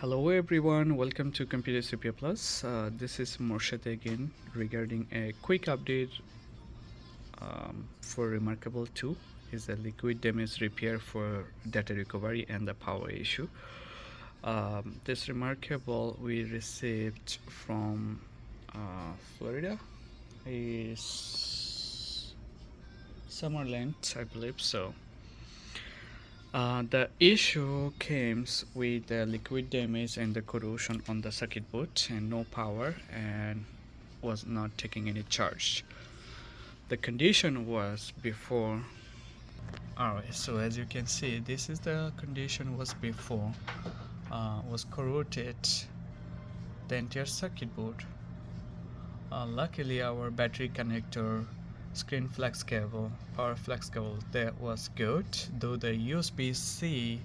Hello everyone, welcome to Computer CPU Plus. This is Morshad again regarding a quick update for Remarkable 2 is a liquid damage repair for data recovery and the power issue. This Remarkable we received from Florida is Summerland, I believe so. The issue comes with the liquid damage and the corrosion on the circuit board and no power and was not taking any charge. The condition was before. Alright, so as you can see, this is the condition was before. Was corroded the entire circuit board. Luckily our battery connector, screen flex cable, power flex cable, that was good, though the USB-C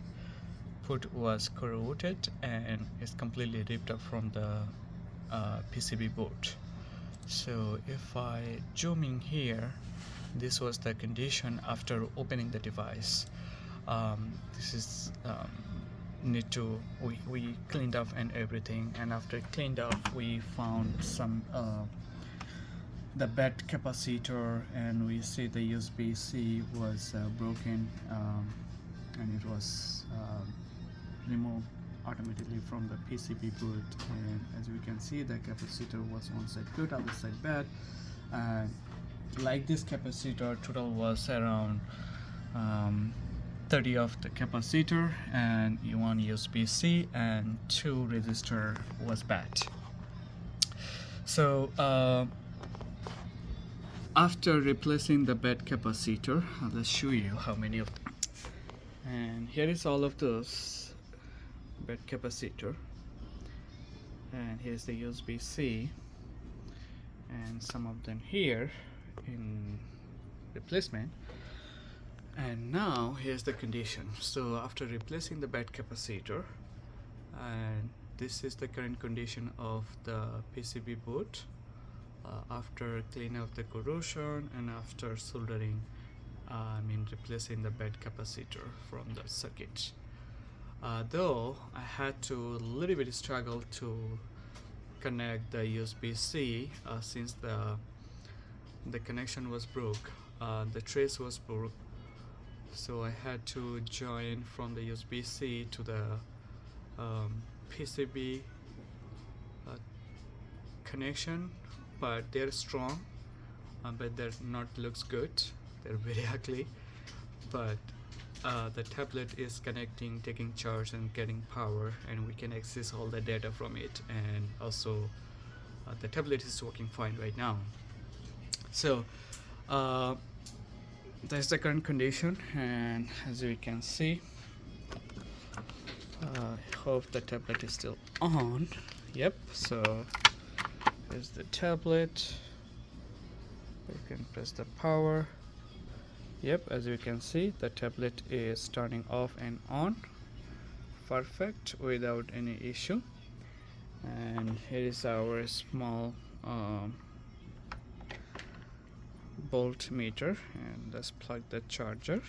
put was corroded and is completely ripped up from the PCB board. So if I zoom in here, this was the condition after opening the device. This is we cleaned up and everything, and after cleaned up we found some the bed capacitor, and we see the USB-C was broken, and it was removed automatically from the PCB board. And as we can see, the capacitor was one side good, other side bad. Like this capacitor, total was around 30 of the capacitor and one USB-C and 2 resistor was bad. So after replacing the bad capacitor, let's show you how many of them. And here is all of those bad capacitor, and here's the USB-C and some of them here in replacement. And now here's the condition. So after replacing the bad capacitor, and this is the current condition of the PCB board after cleaning up the corrosion and after soldering, replacing the bad capacitor from the circuit. Though I had to little bit struggle to connect the USB-C since the connection was broke, the trace was broke, so I had to join from the USB-C to the PCB connection, but they're strong, but they're not looks good, they're very ugly, but the tablet is connecting, taking charge and getting power, and we can access all the data from it, and also the tablet is working fine right now. So that's the current condition, and as you can see, I hope the tablet is still on. Yep, so here's the tablet. You can press the power. Yep, as you can see, the tablet is turning off and on perfect without any issue. And here is our small voltmeter, and let's plug the charger.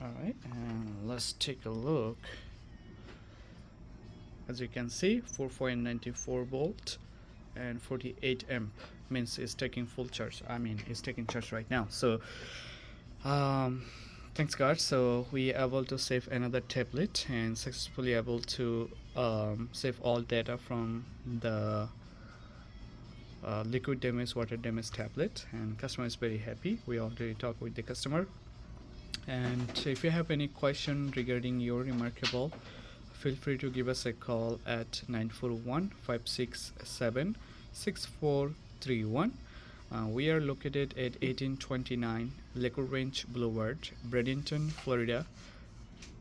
Alright, and let's take a look. As you can see, 4.94 volt and 48 amp, means it's taking full charge. It's taking charge right now. So thanks God, so we are able to save another tablet and successfully able to save all data from the liquid damage, water damage tablet, and customer is very happy. We already talked with the customer, and if you have any question regarding your Remarkable, feel free to give us a call at 941-567-6431. We are located at 1829 Lakewood Ranch Blvd, Bradenton, Florida,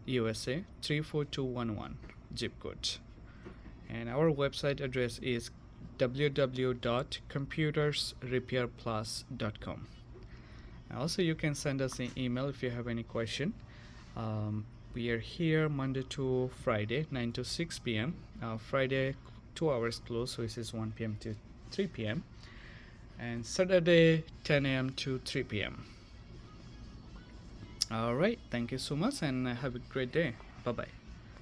USA 34211 zip code. And our website address is www.computersrepairplus.com. Also, you can send us an email if you have any question. We are here Monday to Friday, 9 to 6 p.m. Friday, 2 hours close, so this is 1 p.m. to 3 p.m. And Saturday, 10 a.m. to 3 p.m. All right, thank you so much and have a great day. Bye bye.